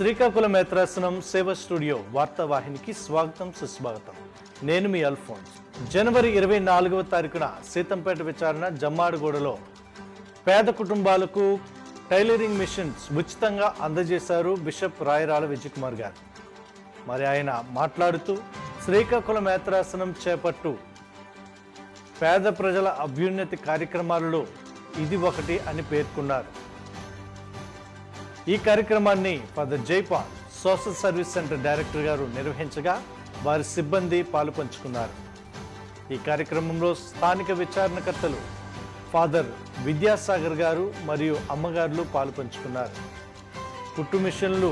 శ్రీకాకుళం మేత్రాసనం సేవ స్టూడియో వార్తావాహినికి స్వాగతం సుస్వాగతం. నేను మీ అల్ఫోన్స్. జనవరి 24వ తారీఖున సీతంపేట విచారణ జమ్మాడుగూడలో పేద కుటుంబాలకు టైలరింగ్ మిషన్స్ ఉచితంగా అందజేశారు బిషప్ రాయరాల విజయ్ కుమార్ గారు. మరి ఆయన మాట్లాడుతూ శ్రీకాకుళం మేత్రాసనం చేపట్టు పేద ప్రజల అభ్యున్నతి కార్యక్రమాలలో ఇది ఒకటి అని పేర్కొన్నారు. ఈ కార్యక్రమాన్ని father Jaipal social service centre director గారు నిర్వహించగా వారి సిబ్బంది పాలుపంచుకున్నారు. ఈ కార్యక్రమంలో స్థానిక విచారణకర్తలు ఫాదర్ విద్యాసాగర్ గారు మరియు అమ్మగారులు పాలుపంచుకున్నారు. కుట్టు మిషన్లు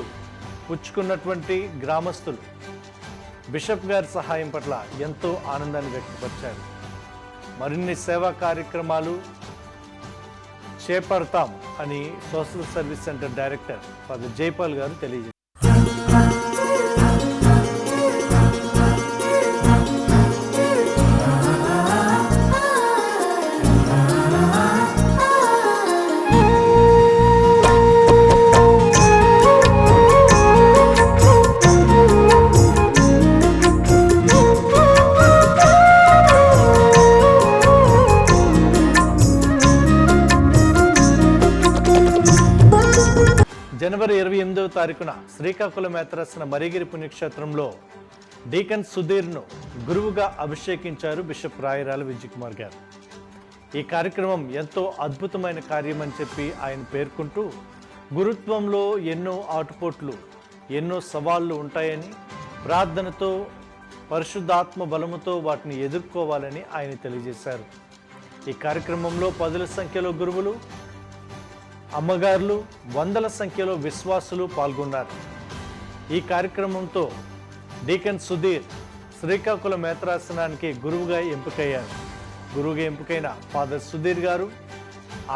పుచ్చుకున్నటువంటి గ్రామస్తులు బిషప్ గారి సహాయం పట్ల ఎంతో ఆనందాన్ని వ్యక్తపరిచారు. మరిన్ని సేవా కార్యక్రమాలు చేపడతాం అని social service centre director father Jaipal గారు తెలియజేశారు. జనవరి 28వ తారీఖున శ్రీకాకుళం మేత్రాసన మరిగిరి పుణ్యక్షేత్రంలో డీకన్ సుధీర్ను గురువుగా అభిషేకించారు బిషప్ రాయరాల విజయ్ కుమార్ గారు. ఈ కార్యక్రమం ఎంతో అద్భుతమైన కార్యమని చెప్పి ఆయన పేర్కొంటూ గురుత్వంలో ఎన్నో ఆటుపోట్లు ఎన్నో సవాళ్లు ఉంటాయని, ప్రార్థనతో పరిశుద్ధాత్మ బలముతో వాటిని ఎదుర్కోవాలని ఆయన తెలియజేశారు. ఈ కార్యక్రమంలో పదుల సంఖ్యలో గురువులు, అమ్మగారులు, వందల సంఖ్యలో విశ్వాసులు పాల్గొన్నారు. ఈ కార్యక్రమంతో డీకన్ సుధీర్ శ్రీకాకుళం మేత్రాసనానికి గురువుగా ఎంపికయ్యారు. గురువుగా ఎంపికైన ఫాదర్ సుధీర్ గారు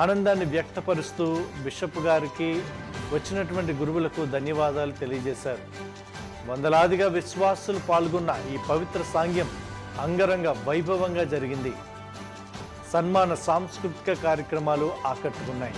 ఆనందాన్ని వ్యక్తపరుస్తూ బిషప్ గారికి వచ్చినటువంటి గురువులకు ధన్యవాదాలు తెలియజేశారు. వందలాదిగా విశ్వాసులు పాల్గొన్న ఈ పవిత్ర సాంగ్యం అంగరంగ వైభవంగా జరిగింది. సన్మాన సాంస్కృతిక కార్యక్రమాలు ఆకట్టుకున్నాయి.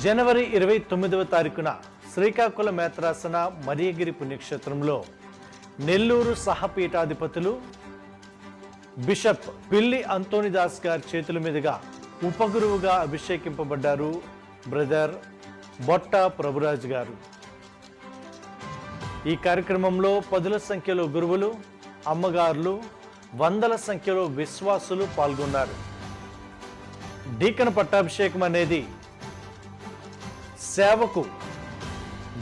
జనవరి 29వ తారీఖున శ్రీకాకుళం మేత్రాసన మరియగిరి పుణ్యక్షేత్రంలో నెల్లూరు సహపీఠాధిపతులు బిషప్ పిల్లి అంతోనిదాస్ గారి చేతుల మీదుగా ఉపగురువుగా అభిషేకింపబడ్డారు బ్రదర్ బొట్ట ప్రభురాజు గారు. ఈ కార్యక్రమంలో పదుల సంఖ్యలో గురువులు, అమ్మగారులు, వందల సంఖ్యలో విశ్వాసులు పాల్గొన్నారు. డీకన్ పట్టాభిషేకం అనేది సేవకు,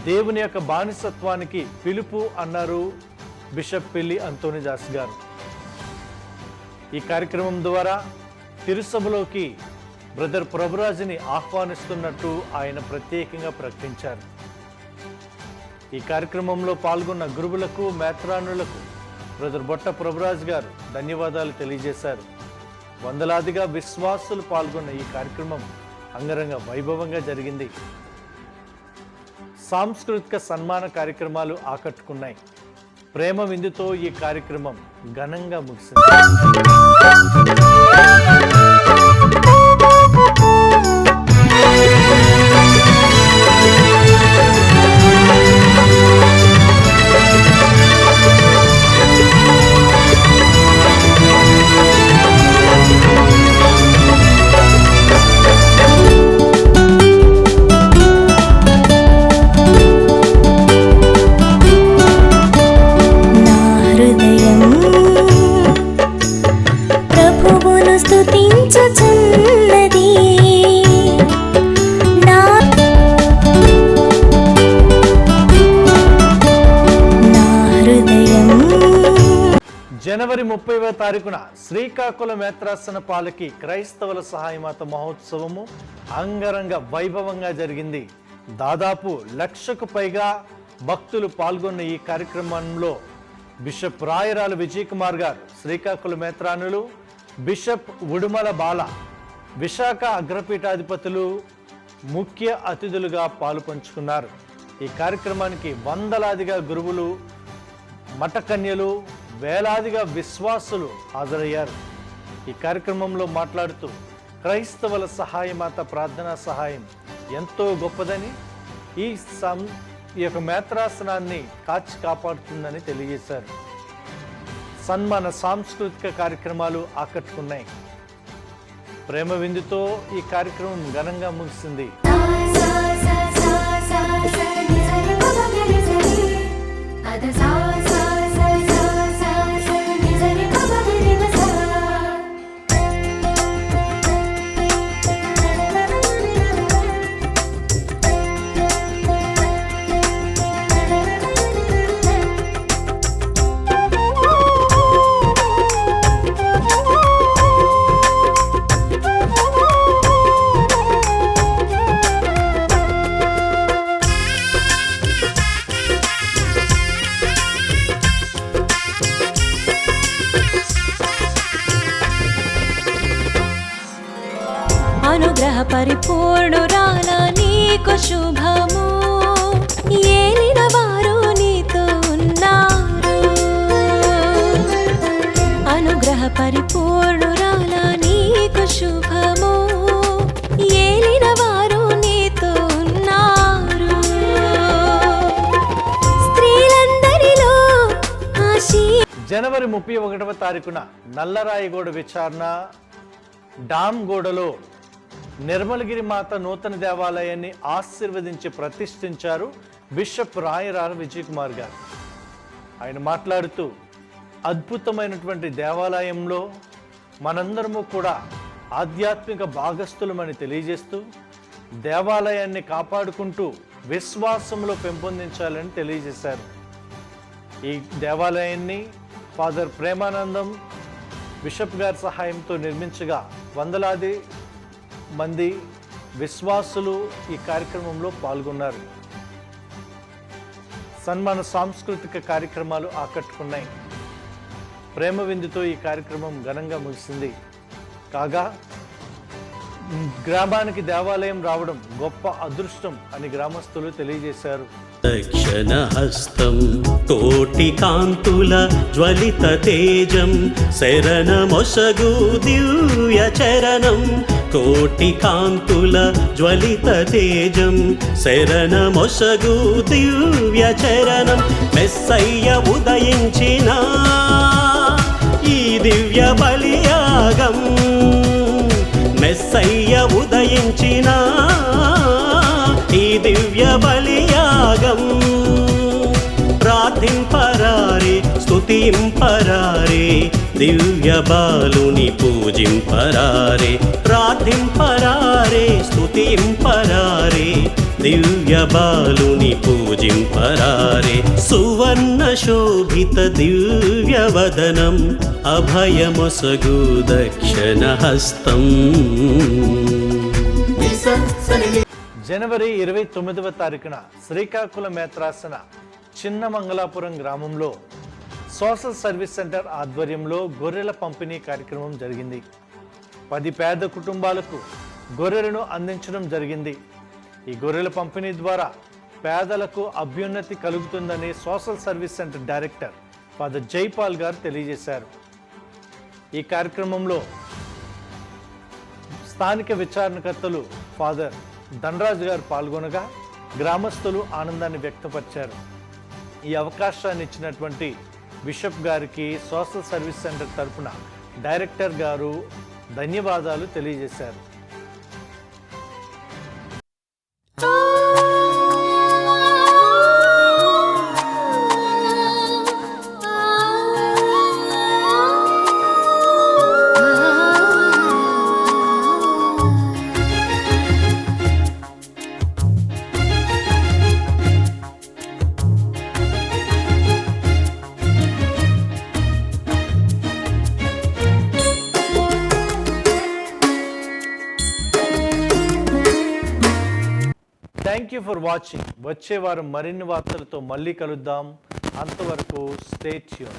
దేవుని యొక్క బానిసత్వానికి పిలుపు అన్నారు బిషప్ పిల్లి అంతోనిదాస్ గారు. ఈ కార్యక్రమం ద్వారా తిరుసభలోకి బ్రదర్ ప్రభురాజుని ఆహ్వానిస్తున్నట్టు ఆయన ప్రత్యేకంగా ప్రకటించారు. ఈ కార్యక్రమంలో పాల్గొన్న గురువులకు, మేత్రానులకు బ్రదర్ బొట్ట ప్రభురాజు గారు ధన్యవాదాలు తెలియజేశారు. వందలాదిగా విశ్వాసులు పాల్గొన్న ఈ కార్యక్రమం అంగరంగ వైభవంగా జరిగింది. సాంస్కృతిక సన్మాన కార్యక్రమాలు ఆకట్టుకున్నాయి. ప్రేమ విందుతో ఈ కార్యక్రమం ఘనంగా ముగిసింది. ప్రభువును స్తుతి తారీఖున శ్రీకాకుళం మేత్రాసన పాలకి క్రైస్తవుల సహాయమాత మహోత్సవము అంగరంగ వైభవంగా జరిగింది. దాదాపు 1,00,000కు పైగా భక్తులు పాల్గొన్న ఈ కార్యక్రమంలో బిషప్ రాయరాల విజయ్ కుమార్ గారు, శ్రీకాకుళం మేత్రానులు బిషప్ ఉడుమల బాల, విశాఖ అగ్రపీఠాధిపతులు ముఖ్య అతిథులుగా పాలుపంచుకున్నారు. ఈ కార్యక్రమానికి వందలాదిగా గురువులు, మఠకన్యలు, వేలాదిగా విశ్వాసులు హాజరయ్యారు. ఈ కార్యక్రమంలో మాట్లాడుతూ క్రైస్తవుల సహాయమాత ప్రార్థనా సహాయం ఎంతో గొప్పదని, ఈ యొక్క మేత్రాసనాన్ని కాచి కాపాడుతుందని తెలియజేశారు. సన్మాన సాంస్కృతిక కార్యక్రమాలు ఆకట్టుకున్నాయి. ప్రేమ విందుతో ఈ కార్యక్రమం ఘనంగా ముగిసింది. అనుగ్రహ పరిపూర్ణురాల నీకు శుభము, ఏలిన వారు నీతో ఉన్నారు. అనుగ్రహ పరిపూర్ణురాల నీకు శుభము, ఏలిన వారు నీతో ఉన్నారు. స్త్రీలందరిలో జనవరి 31వ తారీఖున నల్లరాయిగూడ విచారణ డామ్ గోడలో నిర్మలగిరి మాత నూతన దేవాలయాన్ని ఆశీర్వదించి ప్రతిష్ఠించారు బిషప్ రాయరాల విజయ్ కుమార్ గారు. ఆయన మాట్లాడుతూ అద్భుతమైనటువంటి దేవాలయంలో మనందరము కూడా ఆధ్యాత్మిక భాగస్థులమని తెలియజేస్తూ దేవాలయాన్ని కాపాడుకుంటూ విశ్వాసంలో పెంపొందించాలని తెలియజేశారు. ఈ దేవాలయాన్ని ఫాదర్ ప్రేమానందం బిషప్ గారి సహాయంతో నిర్మించగా వందలాది మంది విశ్వాసులు ఈ కార్యక్రమంలో పాల్గొన్నారు. సన్మాన సాంస్కృతిక కార్యక్రమాలు ఆకట్టుకున్నాయి. ప్రేమ విందుతో ఈ కార్యక్రమం ఘనంగా ముగిసింది. కాగా గ్రామానికి దేవాలయం రావడం గొప్ప అదృష్టం అని గ్రామస్తులు తెలియజేశారు. దక్షిణ హస్తం కోటి కాంతుల జ్వలిత తేజం శరణమొసగు దివ్య చరణం, కోటి కాంతుల జ్వలిత తేజం శరణమొసగు దివ్య చరణం. మెస్సయ్య ఉదయించిన ఈ దివ్య బలియాగం, మెస్సయ్య ఉదయించిన ఈ దివ్య బలియాగం. ప్రార్థింపరారే స్తుతింపరారే దివ్య బాలుని పూజింపరారే, ప్రార్థింపరారే స్తుతింపరారే దివ్య బాలుని పూజింపరారే. సువర్ణ శోభిత దివ్య వదనం అభయమొసగు దక్షిణ హస్తం. జనవరి 29వ తారీఖున శ్రీకాకుళం మేత్రాసన చిన్న మంగళాపురం గ్రామంలో సోషల్ సర్వీస్ సెంటర్ ఆధ్వర్యంలో గొర్రెల పంపిణీ కార్యక్రమం జరిగింది. 10 పేద కుటుంబాలకు గొర్రెలను అందించడం జరిగింది. ఈ గొర్రెల పంపిణీ ద్వారా పేదలకు అభ్యున్నతి కలుగుతుందని social service centre director father Jaipal గారు తెలియజేశారు. ఈ కార్యక్రమంలో స్థానిక విచారణకర్తలు ఫాదర్ ధనరాజు గారు పాల్గొనగా గ్రామస్తులు ఆనందాన్ని వ్యక్తపరిచారు. ఈ అవకాశాన్ని ఇచ్చినటువంటి బిషప్ గారికి సోషల్ సర్వీస్ సెంటర్ తరఫున డైరెక్టర్ గారు ధన్యవాదాలు తెలియజేశారు. Thank you for watching. వచ్చే వారం మరిన్ని వార్తలతో మళ్ళీ కలుద్దాం. అంతవరకు స్టే ట్యూన్.